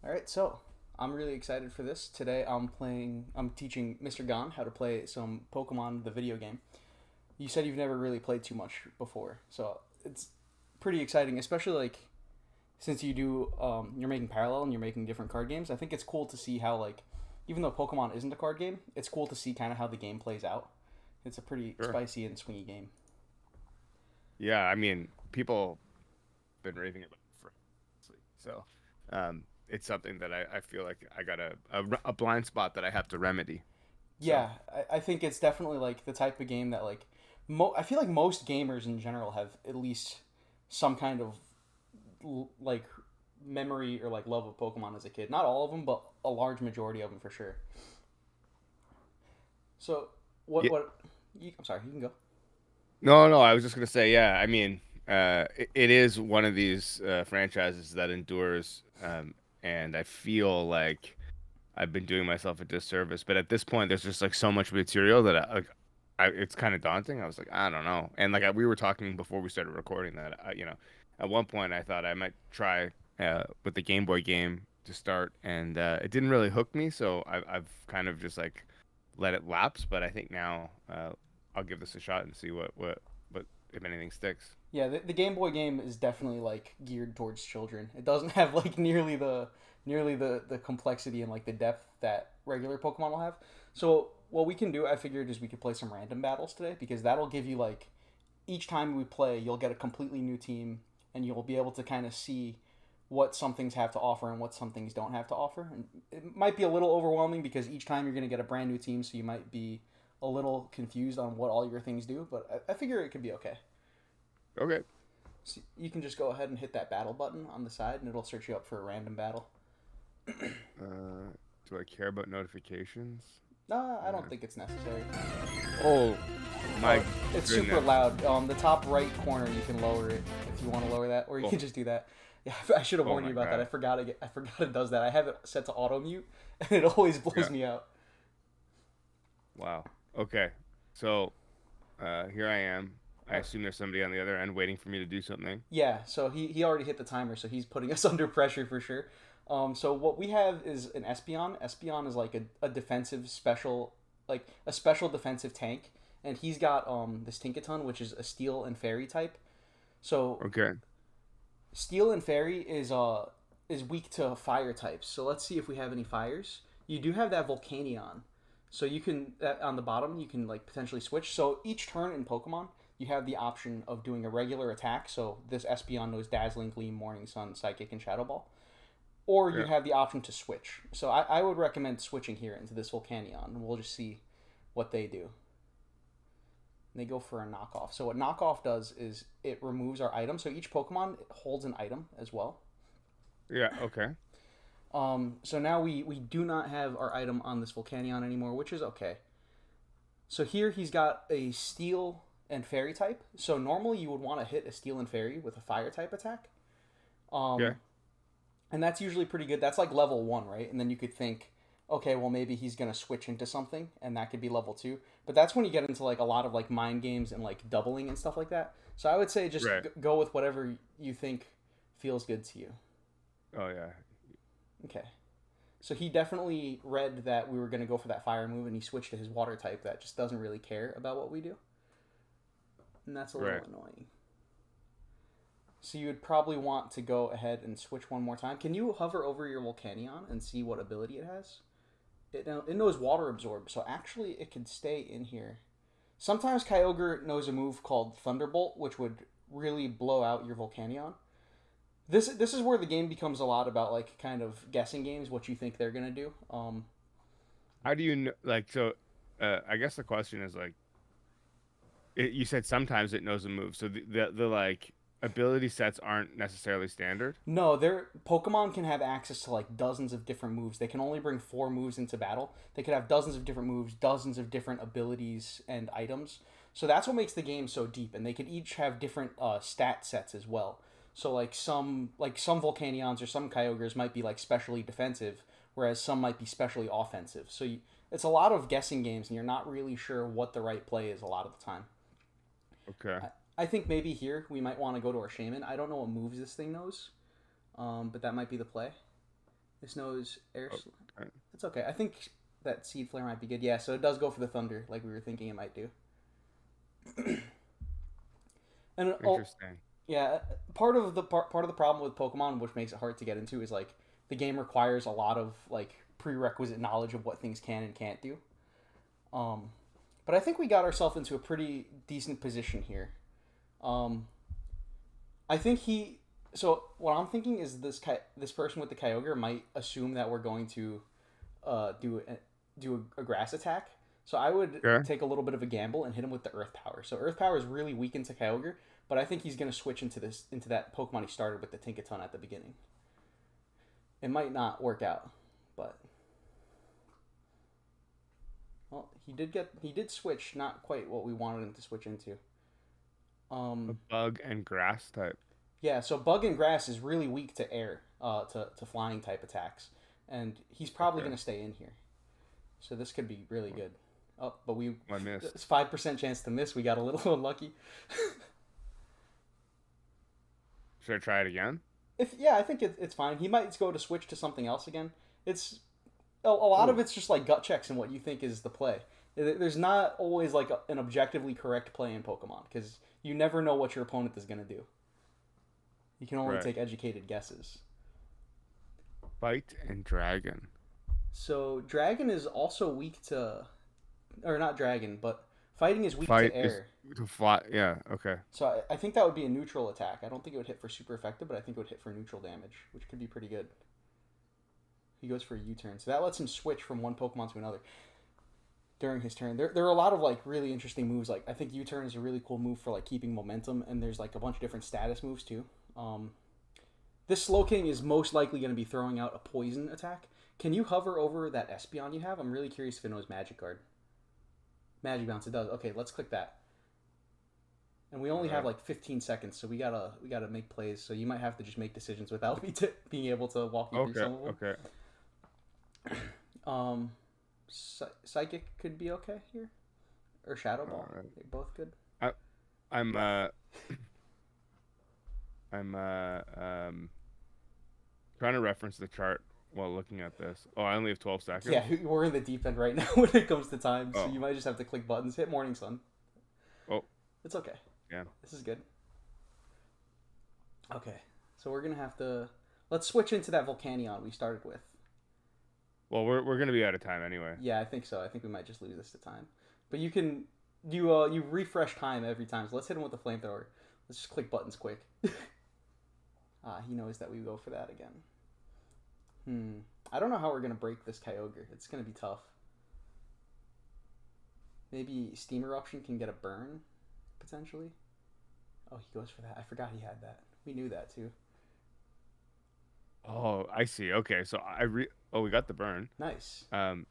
All right, so I'm really excited for this. Today I'm teaching Mr. Gon how to play some Pokemon the video game. You said you've never really played too much before, so it's pretty exciting, especially like since you're making parallel and you're making different card games. I think it's cool to see how like even though Pokemon isn't a card game, it's cool to see kind of how the game plays out. It's a pretty Sure. spicy and swingy game. Yeah, I mean, people been raving about it for honestly. So, it's something that I feel like I got a blind spot that I have to remedy. So, Yeah, I think it's definitely like the type of game that like I feel like most gamers in general have at least some kind of like memory or like love of Pokemon as a kid. Not all of them, but a large majority of them for sure. So what yeah, what? I'm sorry, you can go. no, I was just gonna say, yeah, I mean, it is one of these franchises that endures, and I feel like I've been doing myself a disservice. But at this point, there's just like so much material that it's kind of daunting. I was like, I don't know. And like we were talking before we started recording that, at one point I thought I might try with the Game Boy game to start, and it didn't really hook me. So I've kind of just like let it lapse. But I think now I'll give this a shot and see what if anything sticks. Yeah, the Game Boy game is definitely like geared towards children. It doesn't have like nearly the complexity and like the depth that regular Pokemon will have. So what we can do, I figured, is we could play some random battles today because that'll give you like each time we play, you'll get a completely new team and you'll be able to kind of see what some things have to offer and what some things don't have to offer. And it might be a little overwhelming because each time you're going to get a brand new team, so you might be a little confused on what all your things do. But I figure it could be okay. Okay. So you can just go ahead and hit that battle button on the side, and it'll search you up for a random battle. Uh, do I care about notifications? No, I don't Uh, think it's necessary. oh Oh, my it's super goodness. loud. The top right corner, you can lower it if you want to lower that, or you Oh, can just do that. Yeah, I should have oh warned you my about that. God. I forgot it does that. I have it set to auto mute, and it always blows Yeah. me out. Wow. Okay. So, here I am. I All right. assume there's somebody on the other end waiting for me to do something. Yeah, so he already hit the timer, so he's putting us under pressure for sure. So what we have is an Espeon. Espeon is like a defensive special, like a special defensive tank, and he's got this Tinkaton, which is a Steel and Fairy type. So Okay. Steel and Fairy is weak to fire types. So let's see if we have any fires. You do have that Volcanion, so you can on the bottom you can like potentially switch. So each turn in Pokemon you have the option of doing a regular attack. So this Espeon knows Dazzling Gleam, Morning Sun, Psychic, and Shadow Ball. Or you Yeah. have the option to switch. So I would recommend switching here into this Volcanion, and we'll just see what they do. And they go for a knockoff. So what knockoff does is it removes our item. So each Pokemon holds an item as well. Yeah. Okay. So now we do not have our item on this Volcanion anymore, which is okay. So here he's got a Steel and Fairy type. So normally you would want to hit a Steel and Fairy with a Fire type attack. Yeah. Um, and that's usually pretty good. That's like level one, right? And then you could think, okay, well maybe he's gonna switch into something, and that could be level two. But that's when you get into like a lot of like mind games and like doubling and stuff like that. So I would say just Right. go with whatever you think feels good to you. Oh yeah. Okay. So he definitely read that we were going to go for that fire move, and he switched to his water type that just doesn't really care about what we do, and that's a little Right. annoying. So you would probably want to go ahead and switch one more time. Can you hover over your Volcanion and see what ability it has? It knows Water Absorb, so actually it could stay in here. Sometimes Kyogre knows a move called Thunderbolt, which would really blow out your Volcanion. This is where the game becomes a lot about like kind of guessing games, what you think they're gonna do. How do you know? Like, so, I guess the question is like, you said sometimes it knows a move, so the like ability sets aren't necessarily standard. No, their Pokemon can have access to like dozens of different moves. They can only bring four moves into battle. They could have dozens of different moves, dozens of different abilities and items. So that's what makes the game so deep. And they could each have different stat sets as well. So like some Volcanions or some Kyogres might be like specially defensive, whereas some might be specially offensive. It's a lot of guessing games, and you're not really sure what the right play is a lot of the time. Okay. I think maybe here we might want to go to our Shaman. I don't know what moves this thing knows, but that might be the play. This knows air. Oh, okay. It's okay. I think that Seed Flare might be good. Yeah, so it does go for the Thunder, like we were thinking it might do. And Interesting. yeah, part of the problem with Pokemon, which makes it hard to get into, is like the game requires a lot of like prerequisite knowledge of what things can and can't do. Um, but I think we got ourselves into a pretty decent position here. Um, I think he. So what I'm thinking is this person with the Kyogre might assume that we're going to do a grass attack. So I would Okay. take a little bit of a gamble and hit him with the Earth Power. So Earth Power is really weak into Kyogre, but I think he's going to switch into that Pokemon he started with the Tinkaton at the beginning. It might not work out, but well, he did switch, not quite what we wanted him to switch into. A Um, bug and grass type. yeah, so Bug and Grass is really weak to air, to flying type attacks, and he's probably Okay. going to stay in here. So this could be really good. Oh, but I missed. it's 5% chance to miss. We got a little unlucky. Should I try it again? If yeah, I think it's fine. He might go to switch to something else again. It's a lot of Ooh. it's just like gut checks and what you think is the play. There's not always like an objectively correct play in Pokemon because you never know what your opponent is going to do. You can only Right. take educated guesses. Fight and dragon. So Dragon is also weak to, or not Dragon, but Fighting is weak to Fight is air. to fly. Yeah. Okay. So I think that would be a neutral attack. I don't think it would hit for super effective, but I think it would hit for neutral damage, which could be pretty good. He goes for a U-turn, so that lets him switch from one Pokemon to another during his turn. There are a lot of like really interesting moves. Like I think U-turn is a really cool move for like keeping momentum, and there's like a bunch of different status moves too. Um, this Slowking is most likely going to be throwing out a poison attack. Can you hover over that Espeon you have? I'm really curious if it knows Magic Guard. Magic Bounce, it does. Okay, let's click that. And we All only have right. like 15 seconds, so we gotta make plays. So you might have to just make decisions without me being able to walk you through Okay. some of them. Okay. Um, Psychic could be okay here, or Shadow All Ball. right. They're both good. I, I'm I'm trying to reference the chart while looking at this. Oh, I only have 12 Yeah, seconds. we're in the deep end right now when it comes to time, so Oh. you might just have to click buttons. Hit Morning Sun. Oh. It's okay. Yeah. This is good. Okay, so we're gonna have to let's switch into that Volcanion we started with. Well, we're gonna be out of time anyway. Yeah, I think so. I think we might just lose this to time. But you refresh time every time. So let's hit him with the flamethrower. Let's just click buttons quick. He knows that we go for that again. I don't know how we're gonna break this Kyogre. It's gonna be tough. Maybe Steam Eruption can get a burn, potentially. Oh, he goes for that. I forgot he had that. We knew that too. Oh, I see. Okay, so oh, we got the burn. Nice. Um,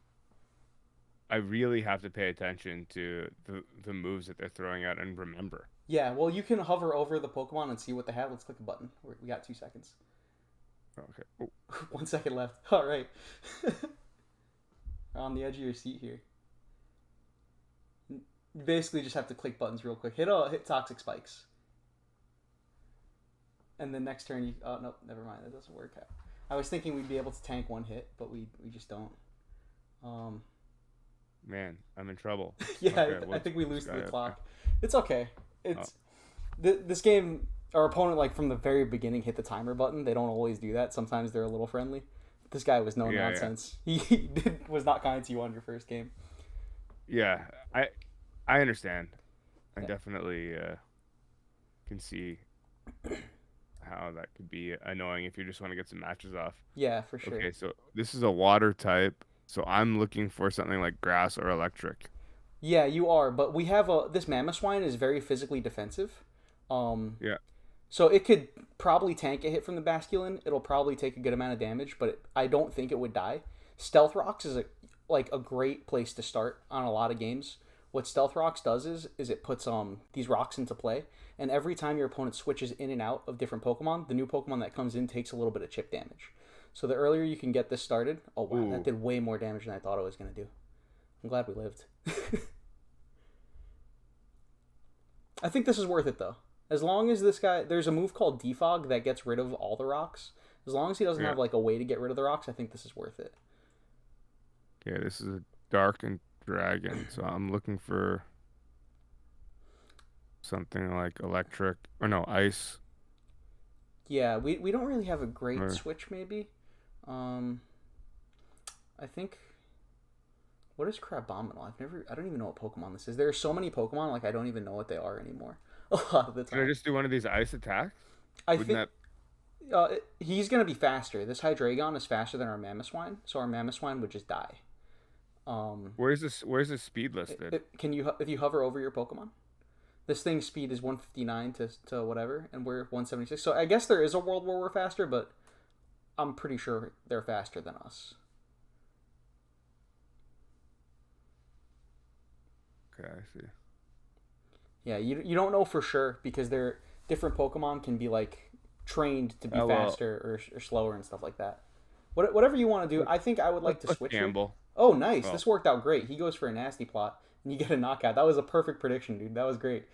I really have to pay attention to the moves that they're throwing out and remember. Yeah, well, you can hover over the Pokemon and see what they have. Let's click a button. We got 2 seconds. Okay. Oh, 1 second left. All right. On the edge of your seat here. You basically just have to click buttons real quick. Hit Toxic Spikes. And then next turn you oh nope, never mind, that doesn't work out. I was thinking we'd be able to tank one hit, but we just don't. Um man, I'm in trouble. yeah, Okay, I what's think we this lose to guy the up clock. It's okay. there? It's this game our opponent like from the very beginning hit the timer button. They don't always do that. Sometimes they're a little friendly. This guy was no Yeah, yeah, nonsense. He was not kind to you on your first game. yeah. I understand. I Yeah. definitely can see how that could be annoying if you just want to get some matches off. Yeah, for sure. Okay, so this is a water type, so I'm looking for something like grass or electric. Yeah, you are, but we have a this Mamoswine is very physically defensive. Um Yeah. So it could probably tank a hit from the Basculin. It'll probably take a good amount of damage, but I don't think it would die. Stealth Rocks is a great place to start on a lot of games. What Stealth Rocks does is it puts these rocks into play, and every time your opponent switches in and out of different Pokemon, the new Pokemon that comes in takes a little bit of chip damage. So the earlier you can get this started, oh wow, that Ooh. did way more damage than I thought it was gonna do. I'm glad we lived. I think this is worth it though. As long as this guy, there's a move called Defog that gets rid of all the rocks. As long as he doesn't Yeah. have like a way to get rid of the rocks, I think this is worth it. Okay, this is a darkened dragon, so I'm looking for something like electric or no, ice Yeah, we don't really have a great or switch maybe. Um, I think what is Crabominal? I don't even know what Pokemon this is. There are so many Pokemon like I don't even know what they are anymore. A lot of the should I time. just do one of these ice attacks? I Wouldn't think that he's gonna be faster. This Hydreigon is faster than our Mamoswine, so our Mamoswine would just die. Um, where's this speed listed? can you if you hover over your Pokemon? This thing's speed is 159 to whatever, and we're 176. So I guess there is a world where we're faster, but I'm pretty sure they're faster than us. Okay, I see. Yeah, you don't know for sure because they're different Pokemon can be like trained to be Oh well, faster or slower and stuff like that. Whatever you want to do, let- I think I would like to let's switch here. gamble. Oh, nice! Well, This worked out great. He goes for a nasty plot, and you get a knockout. That was a perfect prediction, dude. That was great.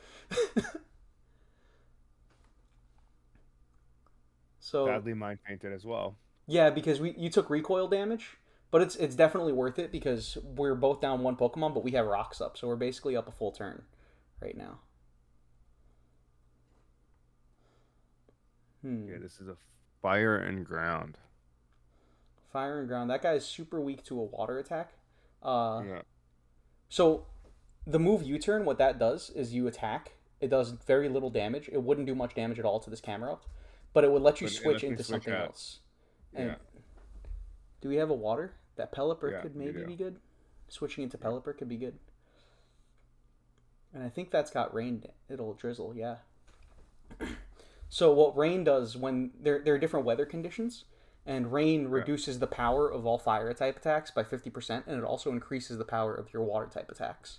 So sadly mine painted as well. yeah, because we you took recoil damage, but it's definitely worth it because we're both down one Pokemon, but we have rocks up, so we're basically up a full turn right now. Yeah, Hmm. this is a fire and ground. Fire and ground. That guy is super weak to a water attack. Uh, Yeah, so the move U-turn, what that does is you attack. It does very little damage. It wouldn't do much damage at all to this camera, but it would let you but it switch lets me into switch something out. else. And Yeah, do we have a water? That Pelipper yeah, could we maybe do. be good. Switching into Yeah. Pelipper could be good. And I think that's got rain. It'll drizzle, yeah. So what rain does when there are different weather conditions, and rain Yeah. reduces the power of all fire type attacks by 50%, and it also increases the power of your water type attacks.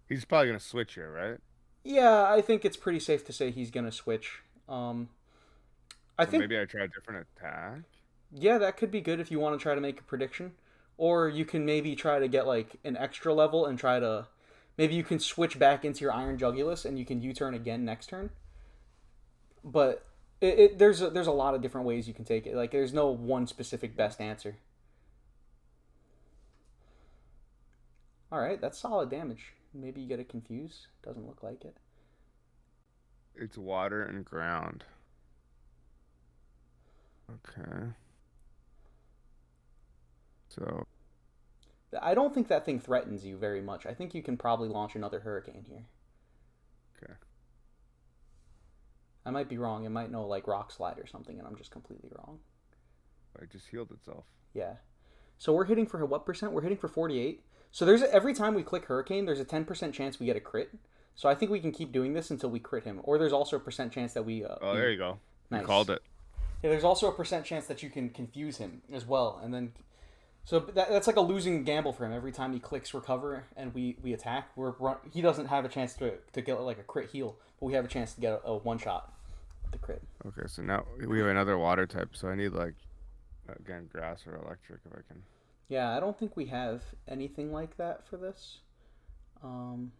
He's probably gonna switch here, right? Yeah, I think it's pretty safe to say he's gonna switch. I So think maybe I try a different attack. yeah, that could be good if you want to try to make a prediction, or you can maybe try to get like an extra level and try to maybe you can switch back into your Iron Jugulus and you can U-turn again next turn. But there's a lot of different ways you can take it. Like there's no one specific best answer. All right, that's solid damage. Maybe you get it confused. Doesn't look like it. It's water and ground. Okay. So I don't think that thing threatens you very much. I think you can probably launch another hurricane here. okay. I might be wrong. It might know like rock slide or something, and I'm just completely wrong. It just healed itself. Yeah. So we're hitting for what percent? We're hitting for 48. So every time we click hurricane, there's a 10% chance we get a crit. So I think we can keep doing this until we crit him. Or there's also a percent chance that Oh, there we you go. You called nice. it. Yeah, there's also a percent chance that you can confuse him as well, and then so that's like a losing gamble for him every time he clicks recover and we attack. He doesn't have a chance to get like a crit heal, but we have a chance to get a one shot with the crit. Okay, so now we have another water type, so I need like again grass or electric if I can. Yeah, I don't think we have anything like that for this. Um,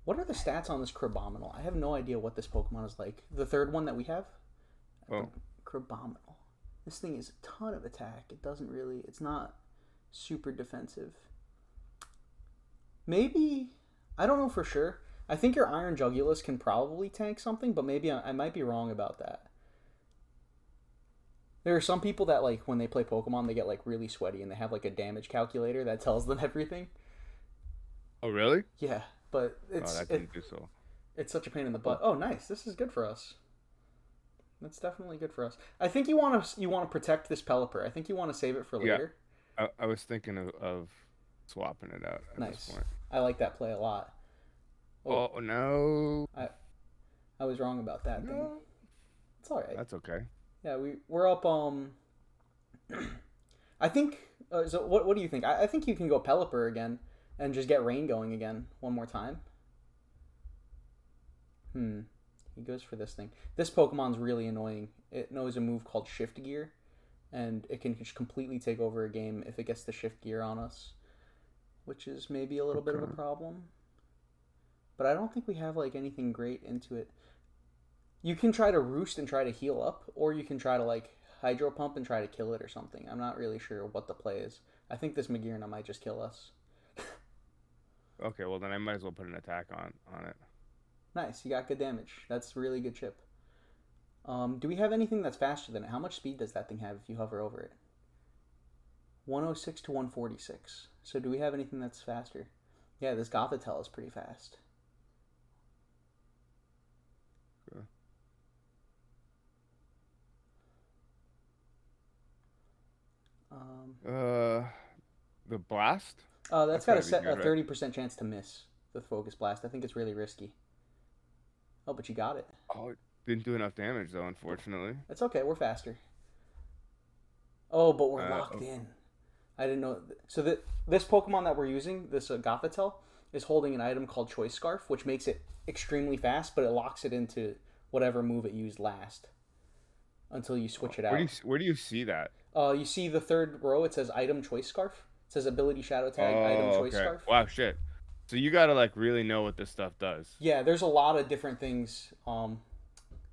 what are the stats on this Crabominal? I have no idea what this Pokemon is like. The third one that we have, the Oh, Crabominal. This thing is a ton of attack. It doesn't really. It's not super defensive. Maybe I don't know for sure. I think your Iron Jugulus can probably tank something, but maybe I might be wrong about that. There are some people that like when they play Pokemon, they get like really sweaty and they have like a damage calculator that tells them everything. oh really? Yeah, but Oh, that didn't do so. it's such a pain in the Oh, butt. Oh, nice. This is good for us. That's definitely good for us. I think you want to protect this Pelipper. I think you want to save it for yeah. later. I was thinking of swapping it out at this Nice. point. I like that play a lot. Oh, Oh no, I I was wrong about that thing. no. It's all right. That's okay. Yeah, we're up. I think. So what do you think? I think you can go Pelipper again and just get Rain going again one more time. Hmm. He goes for this thing. This Pokemon's really annoying. It knows a move called Shift Gear, and it can just completely take over a game if it gets the Shift Gear on us, which is maybe a little bit of a Okay. problem. But I don't think we have like anything great into it. You can try to roost and try to heal up, or you can try to like hydro pump and try to kill it or something. I'm not really sure what the play is. I think this Magearna might just kill us. Okay, well then I might as well put an attack on it. Nice, you got good damage. That's really good chip. Do we have anything that's faster than it? How much speed does that thing have if you hover over it? 106 to 146. So do we have anything that's faster? Yeah, this Gothitelle is pretty fast. Yeah. The blast? That's That's got a, gotta be set, a good, right? 30% chance to miss the Focus Blast. I think it's really risky. Oh, but you got it. Oh, it didn't do enough damage though, unfortunately. It's okay, we're faster. Oh, but we're locked Oh, in. I didn't know. So this Pokemon that we're using, this Gothitelle, is holding an item called Choice Scarf, which makes it extremely fast, but it locks it into whatever move it used last until you switch it out. where do you see that? You see the third row, it says Item Choice Scarf. It says Ability Shadow Tag, Item Oh, Choice okay. Scarf. Wow, shit. So you gotta like really know what this stuff does. Yeah, there's a lot of different things.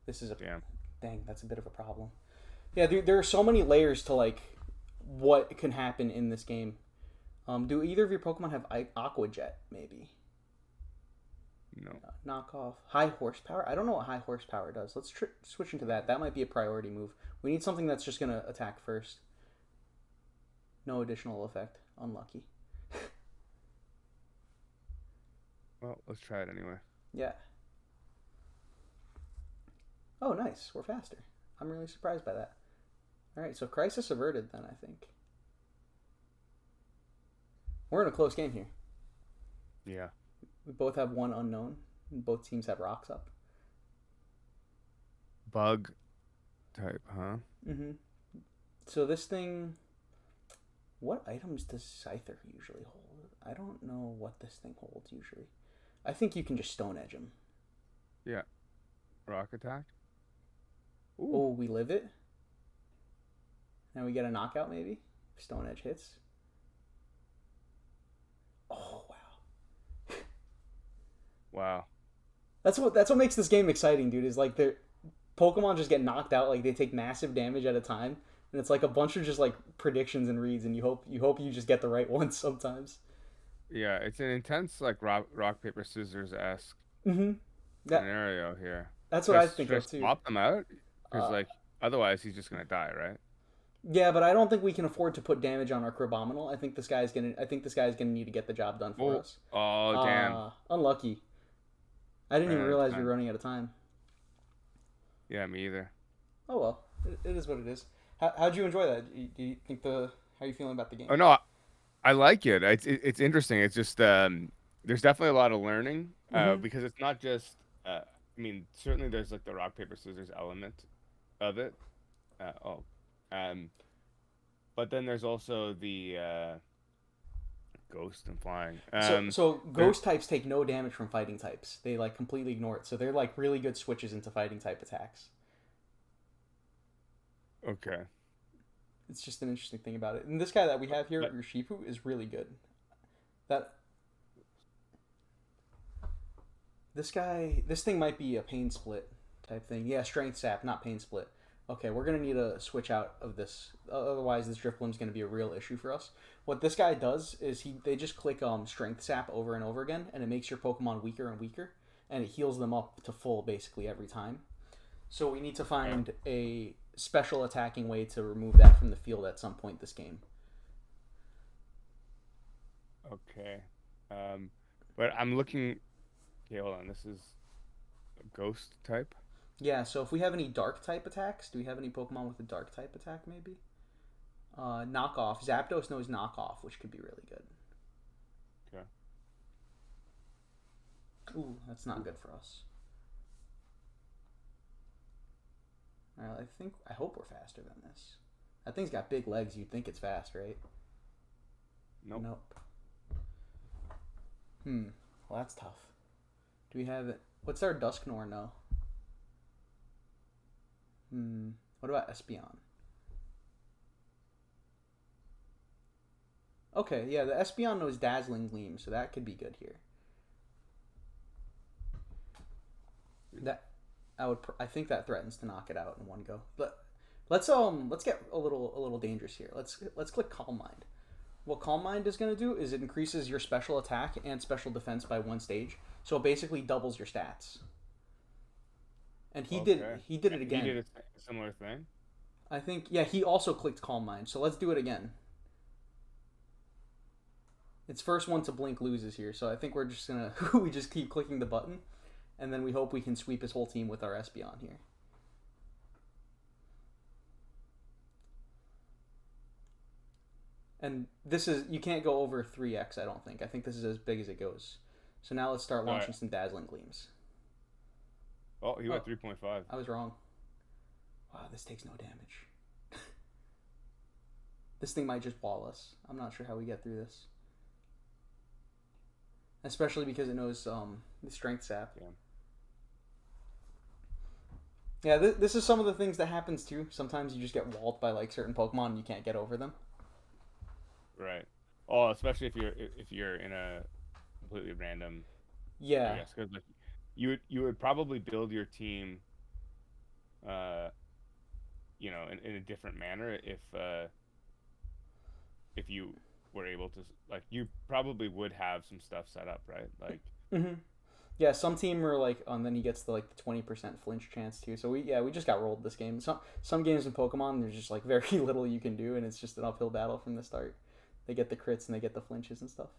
This is a Damn. dang, that's a bit of a problem. Yeah, there are so many layers to like what can happen in this game. Do either of your Pokemon have Aqua Jet? Maybe No. knockoff high horsepower. I don't know what high horsepower does. Let's switch into that. That might be a priority move. We need something that's just gonna attack first. No additional effect. Unlucky. Well, let's try it anyway. Yeah. Oh, nice. We're faster. I'm really surprised by that. All right, so crisis averted then, I think. We're in a close game here. Yeah. We both have one unknown, and both teams have rocks up. Bug type, huh? Mm-hmm. So this thing, what items does Scyther usually hold? I don't know what this thing holds usually. I think you can just Stone Edge him. Yeah. Rock attack. Oh, we live it? Now we get a knockout maybe? If Stone Edge hits. Oh, wow. Wow. That's what makes this game exciting, dude, is like the Pokemon just get knocked out, like they take massive damage at a time. And it's like a bunch of just like predictions and reads, and you hope you just get the right ones sometimes. Yeah, it's an intense like rock paper scissors esque Mm-hmm. That scenario here. that's what Should I should think I of too. swap them out? Because Uh, like otherwise he's just gonna die, right? yeah, but I don't think we can afford to put damage on our Crabominal. I think this guy's gonna need to get the job done for Oh, us. oh damn. Unlucky. I didn't Ran even out of realize we time. were running out of time. Yeah, me either. Oh well, it is what it is. How'd you enjoy that? Do you think how are you feeling about the game? Oh no, I like it. It's interesting. It's just there's definitely a lot of learning Mm-hmm. because it's not just I mean certainly there's like the rock paper scissors element of it. Oh, um, but then there's also the ghost and flying. So There, ghost types take no damage from fighting types. They like completely ignore it. So they're like really good switches into fighting type attacks. okay, It's just an interesting thing about it. And this guy that we have here, but Urshifu, is really good. That this thing might be a pain split type thing. Yeah, strength sap, not pain split. Okay, we're gonna need a switch out of this. Otherwise, this Drifloon's gonna be a real issue for us. What this guy does is they just click strength sap over and over again, and it makes your Pokemon weaker and weaker, and it heals them up to full basically every time. So we need to uh, find a special attacking way to remove that from the field at some point this game. okay, um, but I'm looking. Okay, hold on. This is a ghost type. Yeah, so if we have any dark type attacks, do we have any Pokemon with a dark type attack maybe? Knockoff. Zapdos knows knockoff, which could be really good. Okay. Ooh, that's not good for us. I hope we're faster than this. That thing's got big legs. You'd think it's fast, right? Nope. Nope. Well, that's tough. Do we have it? What's our Dusknoir know? What about Espeon? Okay, yeah, the Espeon knows Dazzling Gleam, so that could be good here. That I think that threatens to knock it out in one go. But let's get a little dangerous here. Let's click Calm Mind. What Calm Mind is going to do is it increases your special attack and special defense by one stage. So it basically doubles your stats. And Okay. he did it He again. did a similar thing. I think yeah, he also clicked Calm Mind. So let's do it again. Its first one to blink loses here. So I think we're just gonna we just keep clicking the button, and then we hope we can sweep his whole team with our Espeon here. And this is you can't go over 3x. I don't think. I think this is as big as it goes. So now let's start All right. launching some dazzling gleams. Oh, he Oh, went 3.5. I was wrong. Wow, this takes no damage. This thing might just wall us. I'm not sure how we get through this. Especially because it knows the strength sap. Yeah. Yeah, this is some of the things that happens too. Sometimes you just get walled by like certain Pokemon and you can't get over them. Right. Oh, especially if you're in a completely random, I Yeah. guess, because like you would probably build your team, uh, in a different manner if you were able to like you probably would have some stuff set up, right? Like, hmm Yeah, some team are like, oh, and then he gets the like the 20% flinch chance too. So we just got rolled this game. Some games in Pokemon there's just like very little you can do, and it's just an uphill battle from the start. They get the crits and they get the flinches and stuff.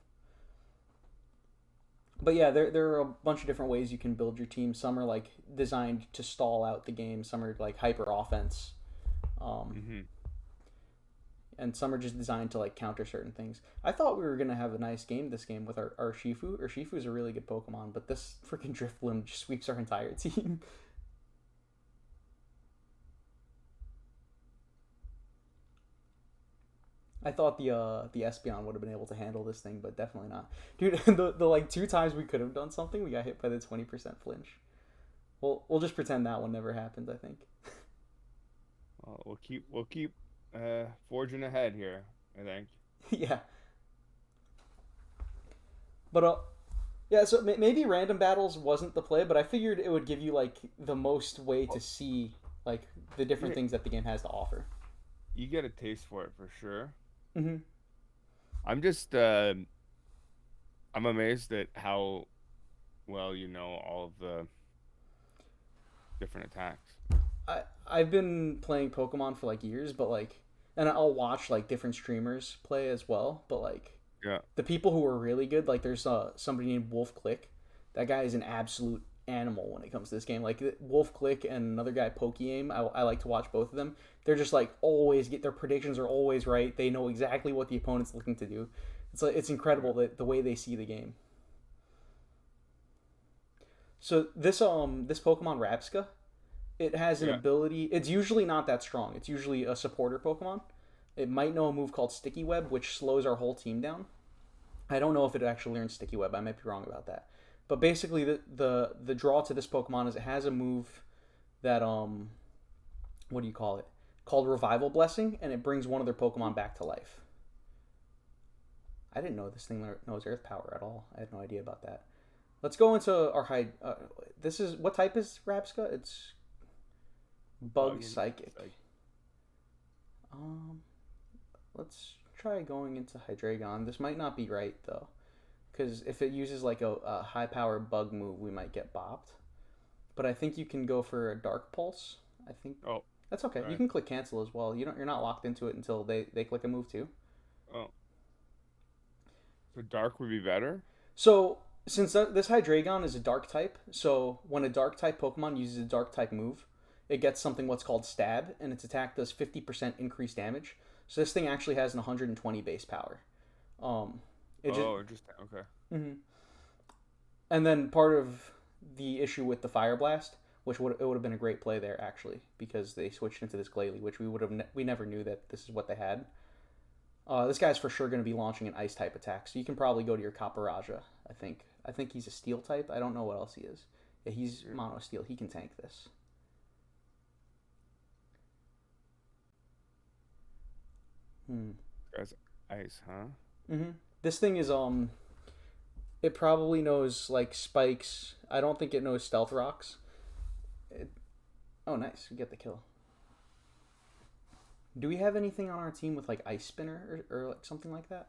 But yeah, there are a bunch of different ways you can build your team. Some are like designed to stall out the game. Some are like hyper offense. Um, hmm and some are just designed to like counter certain things. I thought we were gonna have a nice game this game with our Shifu. Our Shifu is a really good Pokemon, but this freaking Drifloon just sweeps our entire team. I thought the Espeon would have been able to handle this thing, but definitely not. Dude, the like two times we could have done something, we got hit by the 20% flinch. We'll just pretend that one never happened. I think. well, we'll keep forging ahead here. I think. Yeah, but yeah. So maybe random battles wasn't the play, but I figured it would give you like the most way to see like the You different get things that the game has to offer. you get a taste for it for sure. Mm-hmm. I'm just I'm amazed at how well you know all of the different attacks. I've been playing Pokemon for like years, but like, and I'll watch like different streamers play as well. But like, Yeah. the people who are really good, like there's somebody named Wolf Click. That guy is an absolute animal when it comes to this game. Like Wolf Click and another guy Pokey I like to watch both of them. They're just like always get their predictions are always right. They know exactly what the opponent's looking to do. It's like it's incredible that the way they see the game. So this Pokemon Rapska, it has an Yeah. ability. It's usually not that strong. It's usually a supporter Pokemon. It might know a move called Sticky Web, which slows our whole team down. I don't know if it actually learns Sticky Web. I might be wrong about that. But basically, the draw to this Pokemon is it has a move that what do you call it? Called Revival Blessing, and it brings one of their Pokemon back to life. I didn't know this thing knows Earth Power at all. I had no idea about that. Let's go into our high. This is what type is Rapska? It's Bug Bug and Psychic. like Um, let's try going into Hydreigon. This might not be right though, because if it uses like a high power bug move, we might get bopped. But I think you can go for a Dark Pulse. I think oh, that's okay. You right. can click cancel as well. You're not locked into it until they click a move too. Oh, so dark would be better. So since this Hydreigon is a Dark type, so when a Dark type Pokemon uses a Dark type move, it gets something what's called Stab, and its attack does 50% increased damage. So this thing actually has an 120 base power. Um, it just Oh, interesting. Okay. mhm. And then part of the issue with the Fire Blast, which would have been a great play there actually, because they switched into this Glalie, which we never knew that this is what they had. This guy's for sure going to be launching an Ice type attack, so you can probably go to your Caparaja. I think he's a Steel type. I don't know what else he is. Yeah, he's Yeah. Mono Steel. He can tank this. Hmm. Guys, ice, huh? Mm-hmm. This thing is it probably knows like spikes. I don't think it knows stealth rocks. It, oh, nice. We get the kill. Do we have anything on our team with like Ice Spinner or like something like that?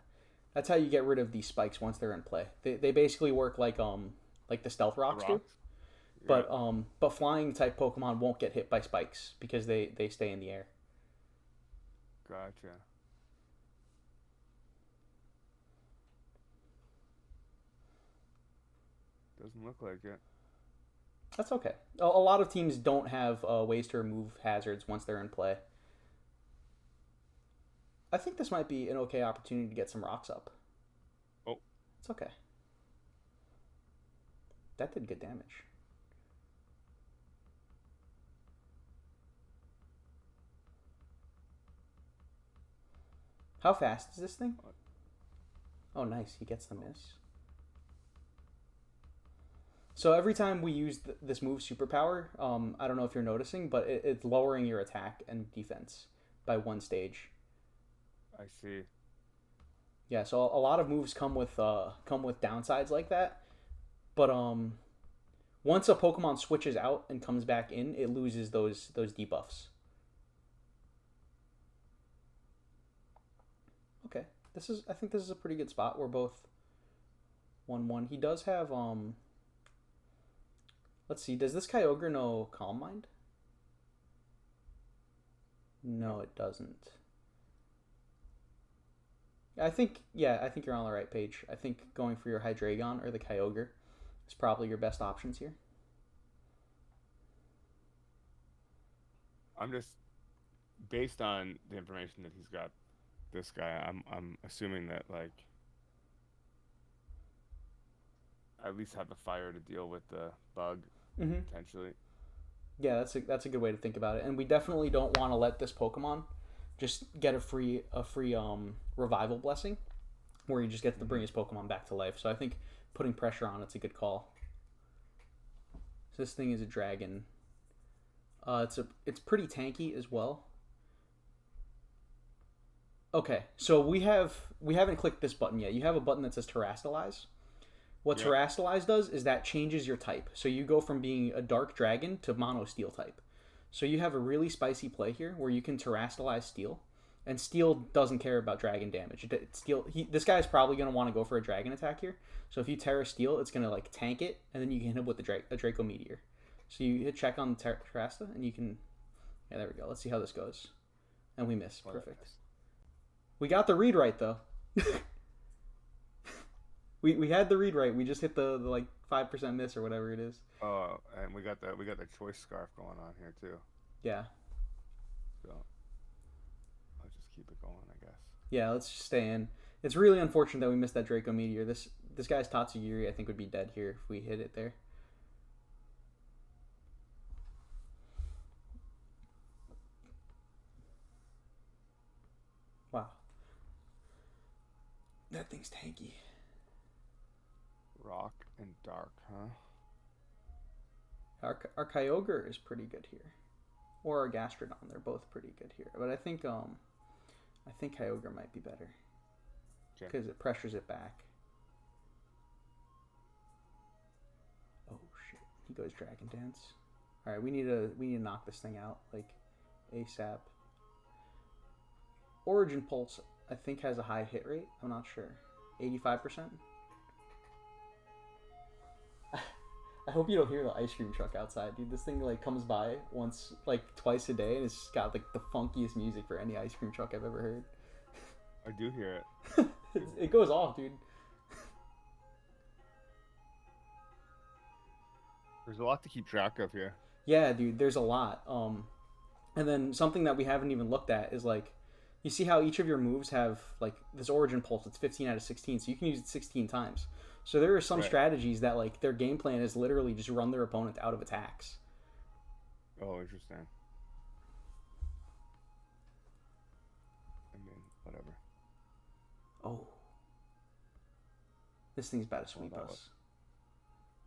That's how you get rid of these spikes once they're in play. They basically work like the stealth The rocks do. rocks. Right. But flying type Pokemon won't get hit by spikes because they stay in the air. Gotcha. Doesn't look like it. That's okay. A lot of teams don't have ways to remove hazards once they're in play. I think this might be an okay opportunity to get some rocks up. Oh, It's okay. That did good damage. How fast is this thing? Oh, nice. He gets the miss. So every time we use this move superpower, I don't know if you're noticing, but it's lowering your attack and defense by one stage. I see. Yeah, so a lot of moves come with downsides like that. But once a Pokemon switches out and comes back in, it loses those debuffs. Okay, I think this is a pretty good spot. We're both 1-1. He does have Let's see. Does this Kyogre know Calm Mind? No, it doesn't. I think you're on the right page. I think going for your Hydreigon or the Kyogre is probably your best options here. I'm just based on the information that he's got. This guy, I'm assuming that like I at least have the fire to deal with the bug Mm-hmm. potentially. Yeah, that's a good way to think about it. And we definitely don't want to let this Pokemon just get a free revival blessing, where he just gets to bring his Pokemon back to life. So I think putting pressure on it's a good call. So this thing is a dragon. It's pretty tanky as well. Okay, so we haven't clicked this button yet. You have a button that says Terrastalize. What Yep. Terrastalize does is that changes your type. So you go from being a dark dragon to mono steel type. So you have a really spicy play here where you can Terrastalize steel, and steel doesn't care about dragon damage. This guy's probably going to want to go for a dragon attack here. So if you Terra Steel, it's going to like tank it, and then you can hit him with a Draco Meteor. So you hit check on the Terrasta, and you can. Yeah, there we go. Let's see how this goes. And we miss. Perfect. We got the read right though. we had the read right. We just hit the like 5% miss or whatever it is. Oh, and we got the choice scarf going on here too. Yeah. So I'll just keep it going, I guess. Yeah, let's just stay in. It's really unfortunate that we missed that Draco Meteor. This guy's Tatsugiri I think would be dead here if we hit it there. Wow. That thing's tanky. Rock and dark, huh? Our Kyogre is pretty good here. Or our Gastrodon, they're both pretty good here. But I think Kyogre might be better. Okay. Because it pressures it back. Oh shit. He goes Dragon Dance. Alright, we need to knock this thing out, like ASAP. Origin Pulse, I think, has a high hit rate. I'm not sure. 85%? I hope you don't hear the ice cream truck outside, dude. This thing like comes by twice a day, and it's got like the funkiest music for any ice cream truck I've ever heard. I do hear it. It goes off, dude. There's a lot to keep track of here. Yeah, dude. There's a lot. And then something that we haven't even looked at is like, you see how each of your moves have like this Origin Pulse. It's 15 out of 16, so you can use it 16 times. So there are some strategies that like their game plan is literally just run their opponent out of attacks. Oh, interesting. I mean, whatever. Oh. This thing's about to sweep us.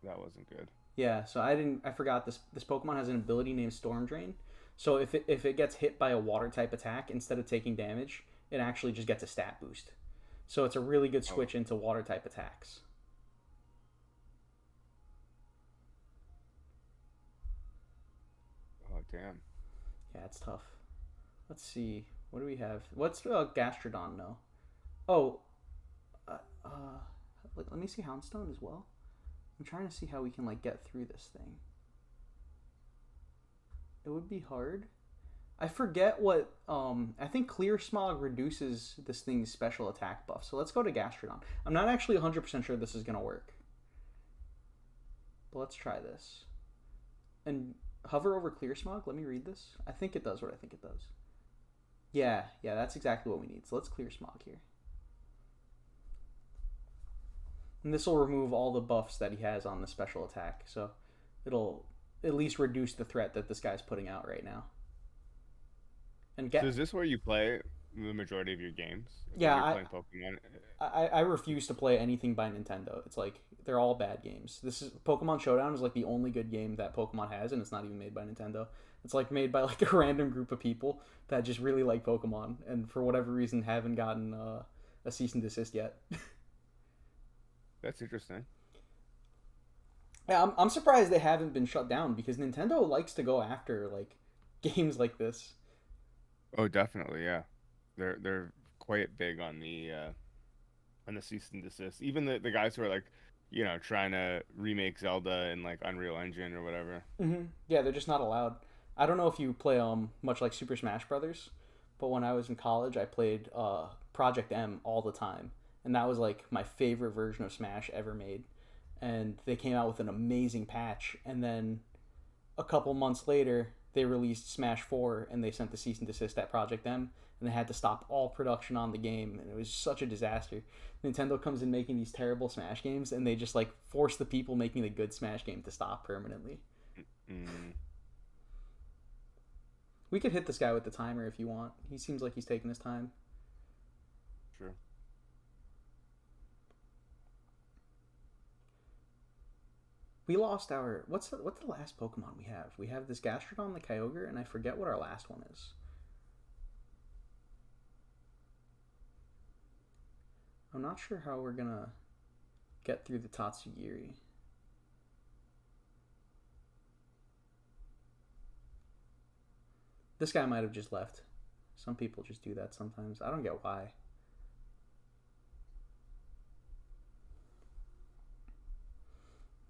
That wasn't good. Yeah, so I forgot this Pokemon has an ability named Storm Drain. So if it gets hit by a water type attack, instead of taking damage, it actually just gets a stat boost. So it's a really good switch into water type attacks. damn. Yeah, it's tough. Let's see. What do we have? What's Gastrodon? No. Oh, uh, uh, let me see Houndstone as well. I'm trying to see how we can like get through this thing. It would be hard. I forget what. I think Clear Smog reduces this thing's special attack buff. So let's go to Gastrodon. I'm not actually 100% sure this is gonna work, but let's try this. And hover over Clear Smog. Let me read this. I think it does what I think it does. Yeah, that's exactly what we need. So let's Clear Smog here. And this will remove all the buffs that he has on the special attack. So it'll at least reduce the threat that this guy's putting out right now. And So is this where you play the majority of your games when yeah, you're playing Pokemon? I refuse to play anything by Nintendo. It's like they're all bad games. This is Pokemon Showdown is like the only good game that Pokemon has, and it's not even made by Nintendo. It's like made by like a random group of people that just really like Pokemon, and for whatever reason haven't gotten a cease and desist yet. That's interesting. Yeah, I'm surprised they haven't been shut down because Nintendo likes to go after like games like this. Oh, definitely, yeah. They're quite big on the cease and desist. Even the guys who are like, trying to remake Zelda in like Unreal Engine or whatever. Yeah, they're just not allowed. I don't know if you play much like Super Smash Brothers, but when I was in college, I played Project M all the time, and that was like my favorite version of Smash ever made. And they came out with an amazing patch, and then a couple months later, they released Smash 4, and they sent the cease and desist at Project M, and they had to stop all production on the game, and it was such a disaster. Nintendo comes in making these terrible Smash games, and they just like force the people making the good Smash game to stop permanently. Mm, We could hit this guy with the timer if you want. He seems like he's taking his time. sure. We lost our what's the last Pokemon we have? We have this Gastrodon, the Kyogre, and I forget what our last one is. I'm not sure how we're gonna get through the Tatsugiri. This guy might have just left. Some people just do that sometimes. I don't get why.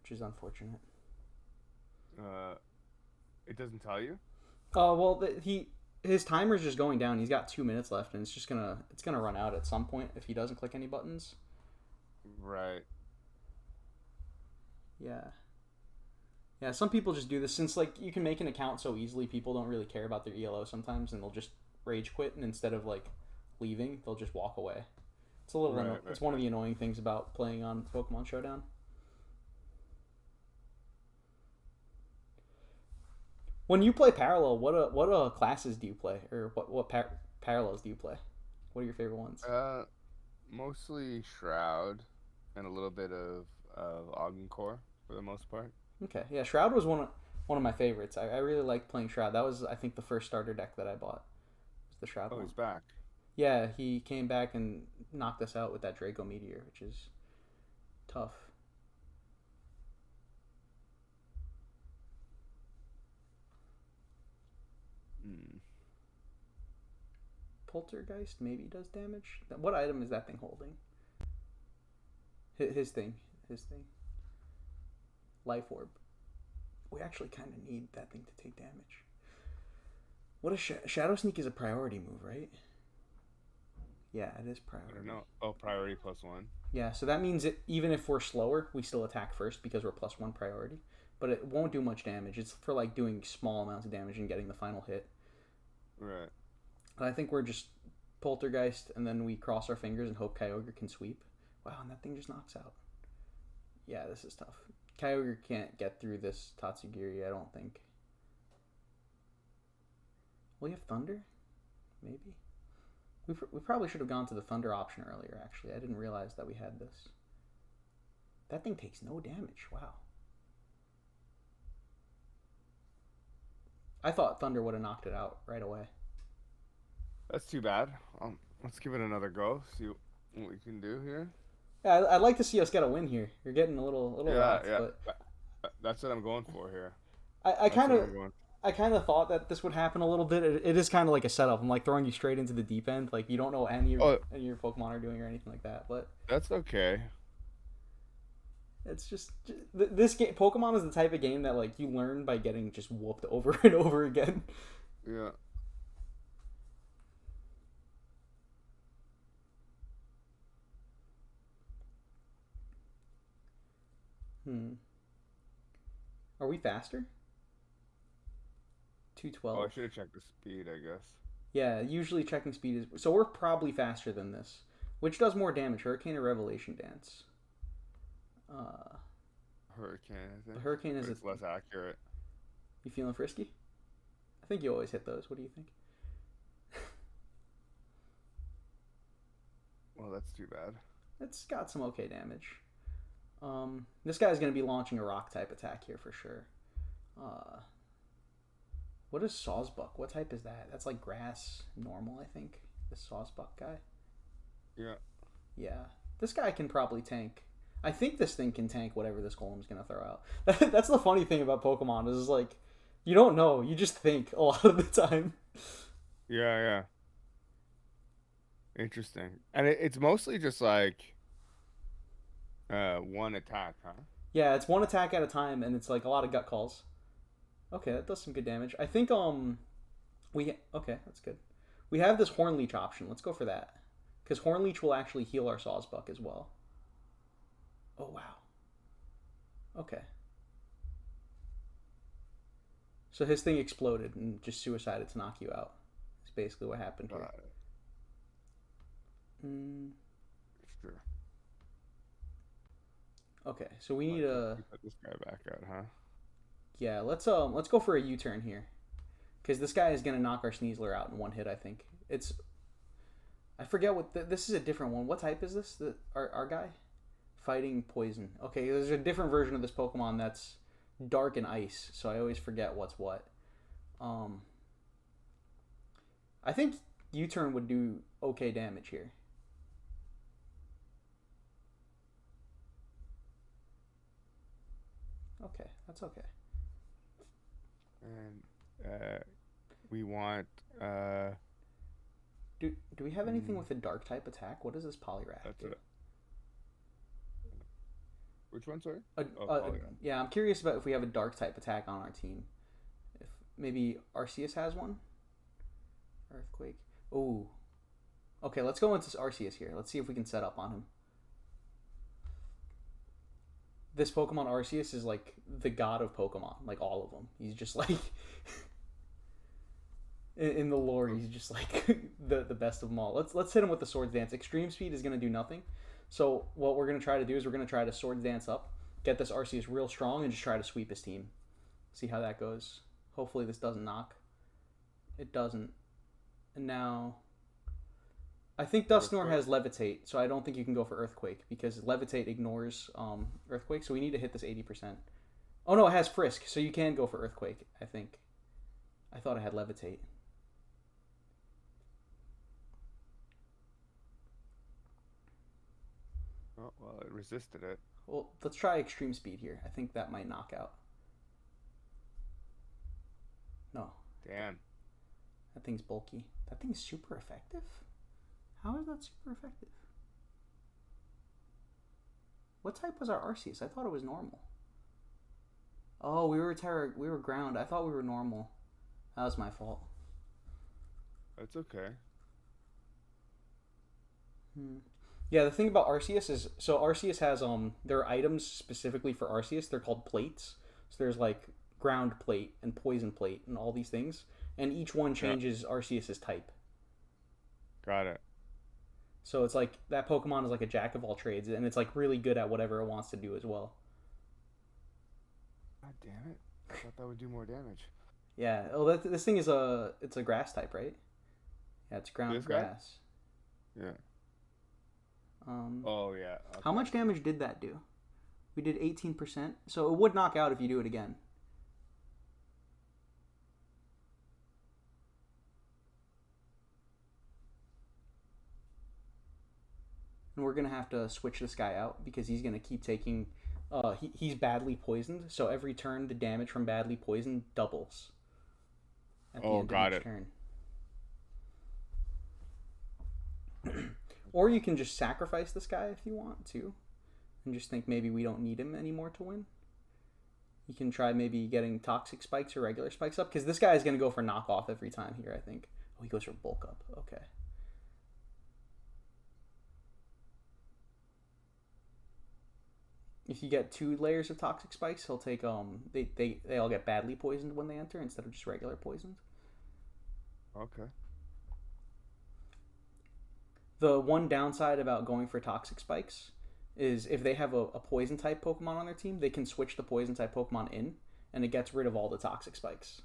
Which is unfortunate. Uh, it doesn't tell you? Oh well, his timer's just going down. He's got 2 minutes left, and it's gonna run out at some point if he doesn't click any buttons. Right. Yeah, yeah. Some people just do this since like you can make an account so easily. People don't really care about their ELO sometimes, and they'll just rage quit, and instead of like leaving, they'll just walk away. It's a little. Right, It's right, one of right. the annoying things about playing on Pokemon Showdown. When you play parallel, what classes do you play, or what parallels do you play? What are your favorite ones? Uh, Mostly Shroud and a little bit of Core for the most part. Okay, yeah, Shroud was one of my favorites. I really liked playing Shroud. That was I think the first starter deck that I bought. Was the Shroud Oh, one. he's back. Yeah, he came back and knocked us out with that Draco Meteor, which is tough. Mm. Poltergeist maybe does damage. What item is that thing holding? His thing. His thing. Life Orb. We actually kind of need that thing to take damage. What a Shadow Sneak is a priority move, right? Yeah, it is I don't priority. know. Oh, priority +1. Yeah, so that means that even if we're slower, we still attack first because we're +1 priority. But it won't do much damage. It's for like doing small amounts of damage and getting the final hit. Right. But I think we're just Poltergeist and then we cross our fingers and hope Kyogre can sweep. Wow, and that thing just knocks out. Yeah, this is tough. Kyogre can't get through this Tatsugiri, I don't think. Will you have Thunder? Maybe. We probably should have gone to the Thunder option earlier, actually. I didn't realize that we had this. That thing takes no damage. Wow. I thought Thunder would have knocked it out right away. That's too bad. Let's give it another go. See what we can do here. Yeah, I'd like to see us get a win here. You're getting a little Yeah, rocked, yeah. but That's what I'm going for here. I That's kind what of I'm going. I kind of thought that this would happen a little bit. It is kind of like a setup. I'm like throwing you straight into the deep end. Like you don't know Oh, any of your Pokemon are doing or anything like that. But that's okay. it's just this game. Pokemon is the type of game that like you learn by getting just whooped over and over again. Yeah. Hmm. Are we faster? Oh, I 212. should have checked the speed, I guess. Yeah, usually checking speed is so we're probably faster than this. Which does more damage, Hurricane or Revelation Dance? Uh, Hurricane, I think. Hurricane But is a. it's less accurate. You feeling frisky? I think you always hit those. What do you think? Well, that's too bad. It's got some okay damage. This guy's gonna be launching a rock type attack here for sure. Uh, what is Sawsbuck? What type is that? That's like grass normal, I think. This Sawsbuck guy. Yeah. Yeah, this guy can probably tank. I think this thing can tank whatever this Golem's gonna throw out. That's the funny thing about Pokemon is like you don't know. You just think a lot of the time. Yeah, yeah. Interesting. And it's mostly just like one attack, huh? Yeah, it's one attack at a time, and it's like a lot of gut calls. Okay, that does some good damage. I think we okay, that's good. We have this Horn Leech option. Let's go for that because Horn Leech will actually heal our Sawsbuck as well. Oh wow. Okay. So his thing exploded and just suicided to knock you out. That's basically what happened here. Got it. Mm, Sure. okay, so we need a We put this guy back out, huh? yeah. Let's go for a U-turn here, because this guy is gonna knock our Sneasler out in one hit. I think it's I forget what this is a different one. What type is this? Our guy fighting poison. Okay, there's a different version of this Pokemon that's dark and ice. So I always forget what's what. Um, I think U-turn would do okay damage here. Okay, that's okay. And we want Do we have anything mm, with a dark type attack? What does this Poliwrath that's do? it. Which one, sorry? A, Oh, a, Polygon. yeah, I'm curious about if we have a dark type attack on our team. If maybe Arceus has one. Earthquake. Ooh. Okay, let's go into Arceus here. Let's see if we can set up on him. This Pokemon Arceus is like the god of Pokemon, like all of them. He's just like in the lore, he's just like the best of them all. Let's hit him with the Swords Dance. Extreme Speed is gonna do nothing. So what we're gonna try to do is we're gonna try to Swords Dance up, get this Arceus real strong, and just try to sweep his team. See how that goes. Hopefully this doesn't knock. It doesn't. And now I think Dusknoir Earthquake. has Levitate, so I don't think you can go for Earthquake because Levitate ignores Earthquake. So we need to hit this 80%. Oh no, it has Frisk, so you can go for Earthquake. I think. I thought I had Levitate. Oh, well, it resisted it. Well, let's try Extreme Speed here. I think that might knock out. No, Damn. that thing's bulky. That thing's super effective. How is that super effective? What type was our Arceus? I thought it was normal. Oh, we were Terra. We were ground. I thought we were normal. That was my fault. That's okay. Hmm. Yeah, the thing about Arceus is so Arceus has there are items specifically for Arceus. They're called plates. So there's like ground plate and poison plate and all these things, and each one Yeah. changes Arceus's type. Got it. So it's like that Pokemon is like a jack of all trades, and it's like really good at whatever it wants to do as well. God damn it. I thought that would do more damage. Yeah. Oh, this thing is it's a grass type, right? Yeah, it's ground This guy? grass. Yeah. Um, Oh, yeah. how Okay. much damage did that do? We did 18%, so it would knock out if you do it again. And we're gonna have to switch this guy out because he's gonna keep taking. He's badly poisoned, so every turn the damage from badly poisoned doubles. at the Oh, end of got each it. turn. Or you can just sacrifice this guy if you want to, and just think maybe we don't need him anymore to win. You can try maybe getting toxic spikes or regular spikes up, because this guy is going to go for knockoff every time here, I think. Oh, he goes for bulk up. Okay. If you get 2 layers of toxic spikes, he'll take they all get badly poisoned when they enter instead of just regular poisoned. Okay. The one downside about going for toxic spikes is if they have a poison type Pokemon on their team, they can switch the poison type Pokemon in, and it gets rid of all the toxic spikes.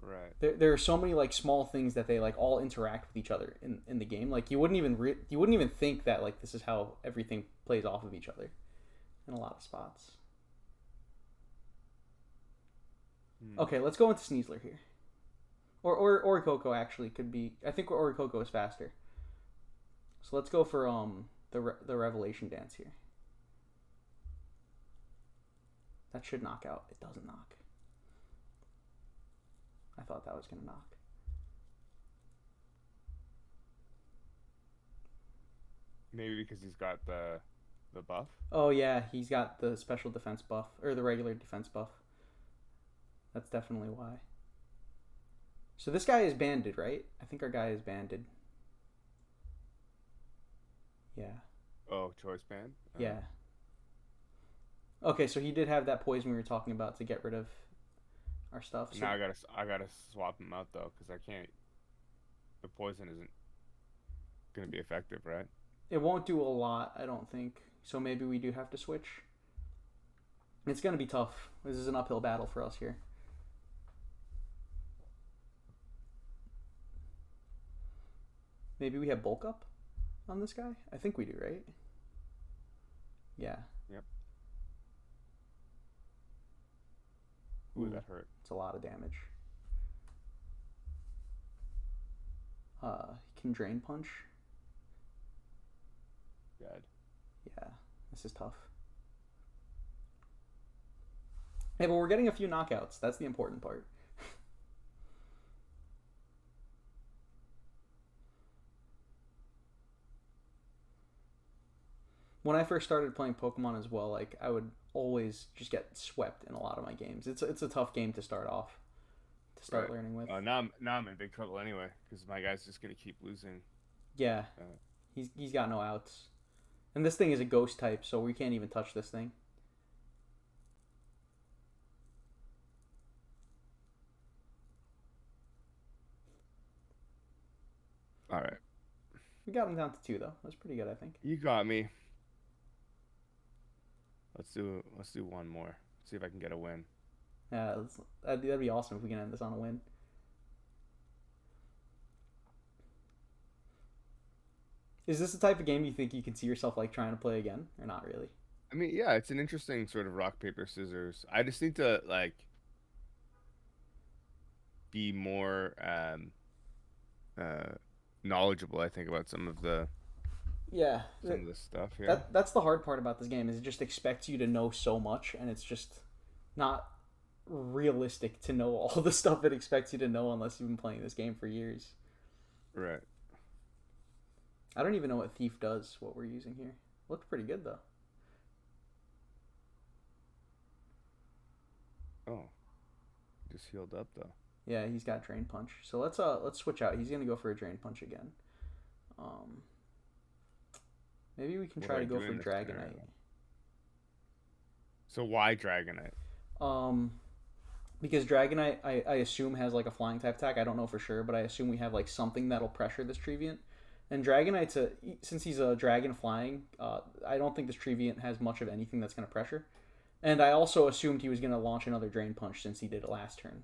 Right. There are so many like small things that they like all interact with each other in the game. Like you wouldn't even think that like this is how everything plays off of each other in a lot of spots. Okay, let's go into Sneasler here. Or Orichalcoo actually could be. I think Orichalcoo is faster. So let's go for the Revelation Dance here. That should knock out. It doesn't knock. I thought that was gonna knock. Maybe because he's got the buff. Oh yeah, he's got the special defense buff or the regular defense buff. That's definitely why. So this guy is banded, right? I think our guy is banded. Yeah. Oh, choice band. Yeah. Okay, so he did have that poison we were talking about to get rid of our stuff. So Now I gotta swap him out though, because I can't. The poison isn't gonna be effective, right? it won't do a lot, I don't think. So maybe we do have to switch. It's going to be tough. This is an uphill battle for us here. Maybe we have bulk up on this guy? I think we do, right? Yeah. Yep. Ooh, that hurt. It's a lot of damage. Can drain punch. Dead. Yeah, this is tough. Hey, but we're getting a few knockouts. That's the important part. When I first started playing Pokemon as well, like I would always just get swept in a lot of my games. It's a tough game to start off, to start learning with. Now I'm in big trouble anyway because my guy's just gonna keep losing. Yeah, he's got no outs, and this thing is a ghost type, so we can't even touch this thing. All right. We got him down to 2 though. That's pretty good, I think. You got me. Let's do one more. See if I can get a win. Yeah, that'd be awesome if we can end this on a win. Is this the type of game you think you can see yourself like trying to play again, or not really? I mean, yeah, it's an interesting sort of rock paper scissors. I just need to like be more uh knowledgeable, I think, about some of the stuff here. That's the hard part about this game is it just expects you to know so much, and it's just not realistic to know all the stuff it expects you to know unless you've been playing this game for years. Right. I don't even know what Thief does, what we're using here. Looks pretty good though. Oh. Just healed up though. Yeah, he's got Drain Punch. So let's switch out. He's gonna go for a Drain Punch again. Maybe we can try to go for Dragonite. So why Dragonite? Because Dragonite, I assume has like a flying type attack. I don't know for sure, but I assume we have like something that'll pressure this Trevenant. And Dragonite's since he's a dragon flying, I don't think this Trevenant has much of anything that's gonna pressure. And I also assumed he was gonna launch another Drain Punch since he did it last turn.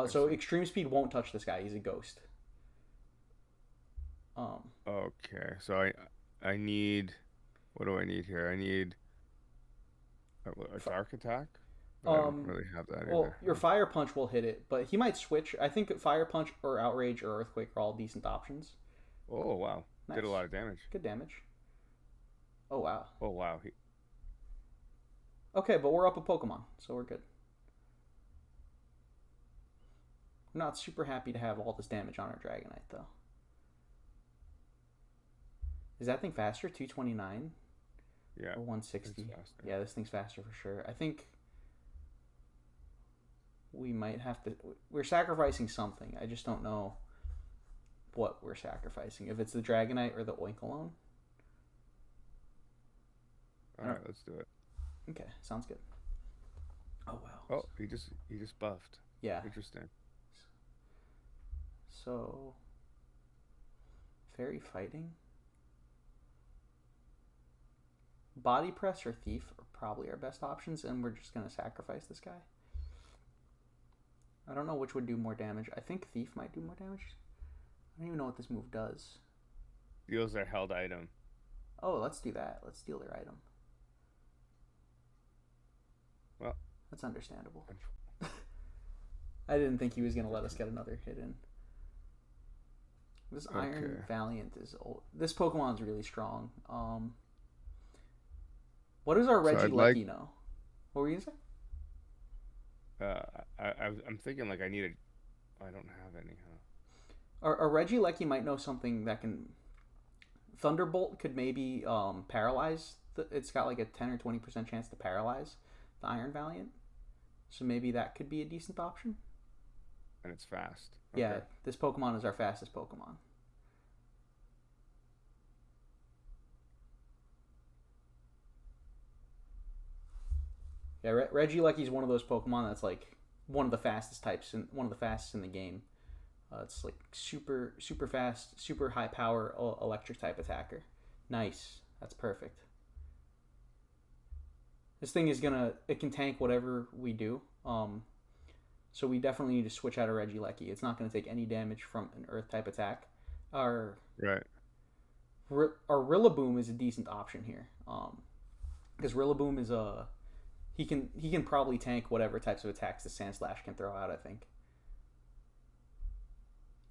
So Extreme Speed won't touch this guy. He's a ghost. Okay, so I need, what do I need here? I need a dark attack. But I don't really have that either. Your Fire Punch will hit it, but he might switch. I think Fire Punch or Outrage or Earthquake are all decent options. Oh wow, Nice. Did a lot of damage. Good damage. Oh wow. Oh wow. Okay, but we're up a Pokemon, so we're good. I'm not super happy to have all this damage on our Dragonite, though. Is that thing faster? 229 Yeah. or 160? Yeah, this thing's faster for sure. I think we might have to... We're sacrificing something. I just don't know what we're sacrificing. If it's the Dragonite or the Oinkologne. Alright, let's do it. Okay, sounds good. Oh, wow. Oh, he just buffed. Yeah. Interesting. So... Fairy Fighting? Body Press or Thief are probably our best options, and we're just going to sacrifice this guy. I don't know which would do more damage. I think Thief might do more damage. I don't even know what this move does. Steals their held item. Oh, let's do that. Let's steal their item. Well, that's understandable. I didn't think he was going to let us get another hit in. This Iron Valiant is old. This Pokemon's really strong. What does our Regieleki know? What were you going to say? I'm thinking like I don't have any, huh? Our Regieleki might know something that can... Thunderbolt could maybe paralyze... It's got like a 10 or 20% chance to paralyze the Iron Valiant. So maybe that could be a decent option. And it's fast. Okay. Yeah, this Pokemon is our fastest Pokemon. Yeah, Regieleki is one of those Pokemon that's like one of the fastest types and one of the fastest in the game. It's like super fast, super high power electric type attacker. Nice. That's perfect. This thing is it can tank whatever we do. So we definitely need to switch out a Regieleki. It's not going to take any damage from an earth type attack. Our Rillaboom is a decent option here. Because Rillaboom is he can probably tank whatever types of attacks the Sandslash can throw out, I think.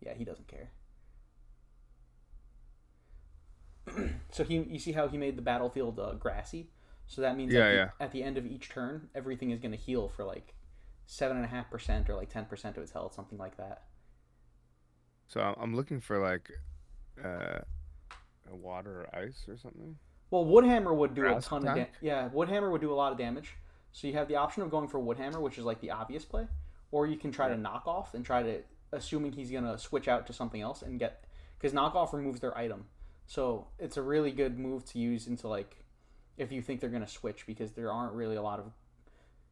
Yeah, he doesn't care. So you see how he made the battlefield grassy? So that means at the end of each turn, everything is going to heal for like 7.5% or like 10% of its health, something like that. So I'm looking for like a water or ice or something. Well, Woodhammer would do a ton of damage. Yeah, Woodhammer would do a lot of damage. So you have the option of going for Woodhammer, which is like the obvious play, or you can try to knock off and try to, assuming he's gonna switch out to something else and get, because knockoff removes their item. So it's a really good move to use into like, if you think they're gonna switch, because there aren't really a lot of,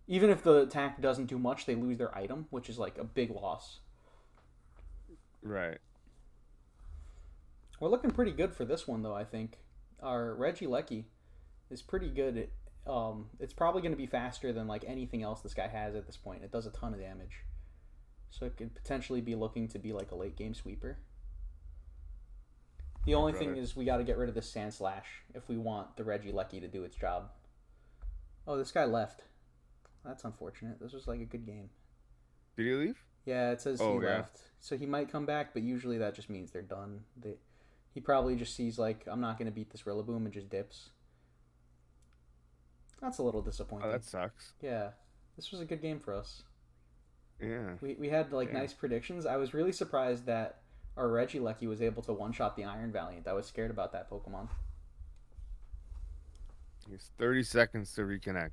even if the attack doesn't do much, they lose their item, which is like a big loss. Right. We're looking pretty good for this one, though, I think. Our Regieleki is pretty good. It's probably going to be faster than like anything else this guy has at this point. It does a ton of damage. So it could potentially be looking to be like a late game sweeper. The only thing is we got to get rid of this Sandslash if we want the Regieleki to do its job. Oh, this guy left. That's unfortunate. This was like a good game. Did he leave? Yeah, it says he left. So he might come back, but usually that just means they're done. He probably just sees like, I'm not going to beat this Rillaboom, and just dips. That's a little disappointing. Oh, that sucks. Yeah. This was a good game for us. Yeah. We had like nice predictions. I was really surprised that our Regieleki was able to one-shot the Iron Valiant. I was scared about that Pokemon. He's 30 seconds to reconnect.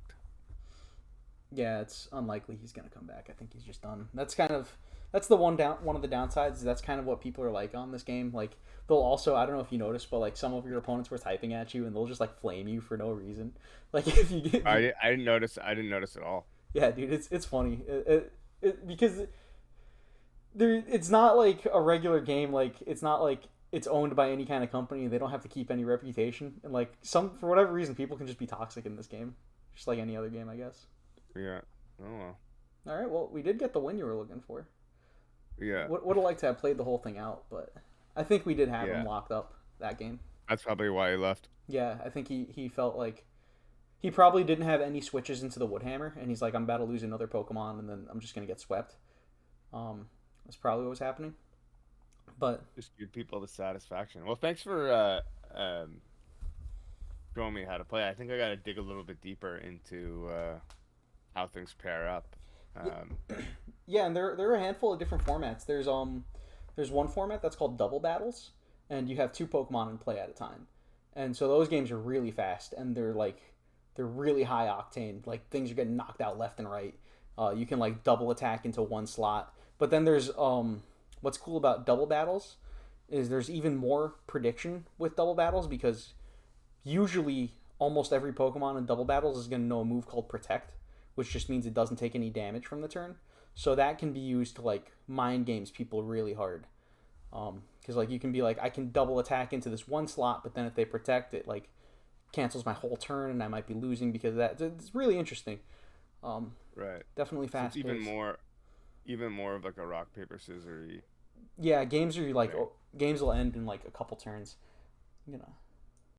Yeah, it's unlikely he's going to come back. I think he's just done. That's the one of the downsides. That's kind of what people are like on this game. Like, they'll also, I don't know if you noticed, but like some of your opponents were typing at you and they'll just like flame you for no reason. Like if you get, I didn't notice at all. Yeah, dude, it's funny. Because it's not like a regular game. Like, it's not like it's owned by any kind of company. They don't have to keep any reputation. And like for whatever reason, people can just be toxic in this game, just like any other game, I guess. Yeah. Oh well. All right. Well, we did get the win you were looking for. Yeah. Would have liked to have played the whole thing out, but I think we did have him locked up that game. That's probably why he left. Yeah, I think he felt like he probably didn't have any switches into the Woodhammer, and he's like, I'm about to lose another Pokemon, and then I'm just gonna get swept. That's probably what was happening. But just give people the satisfaction. Well, thanks for showing me how to play. I think I got to dig a little bit deeper into how things pair up. Yeah, and there are a handful of different formats. There's one format that's called double battles, and you have two Pokemon in play at a time, and so those games are really fast and they're really high octane. Like things are getting knocked out left and right. You can like double attack into one slot, but then there's what's cool about double battles is there's even more prediction with double battles because usually almost every Pokemon in double battles is going to know a move called Protect, which just means it doesn't take any damage from the turn. So that can be used to like mind games people really hard. Because like you can be like, I can double attack into this one slot, but then if they protect it, like cancels my whole turn, and I might be losing because of that. It's really interesting. Um, Right. Definitely So it's fast paced. even more of like a rock paper scissors Yeah, games are like thing. games will end in like a couple turns. You know.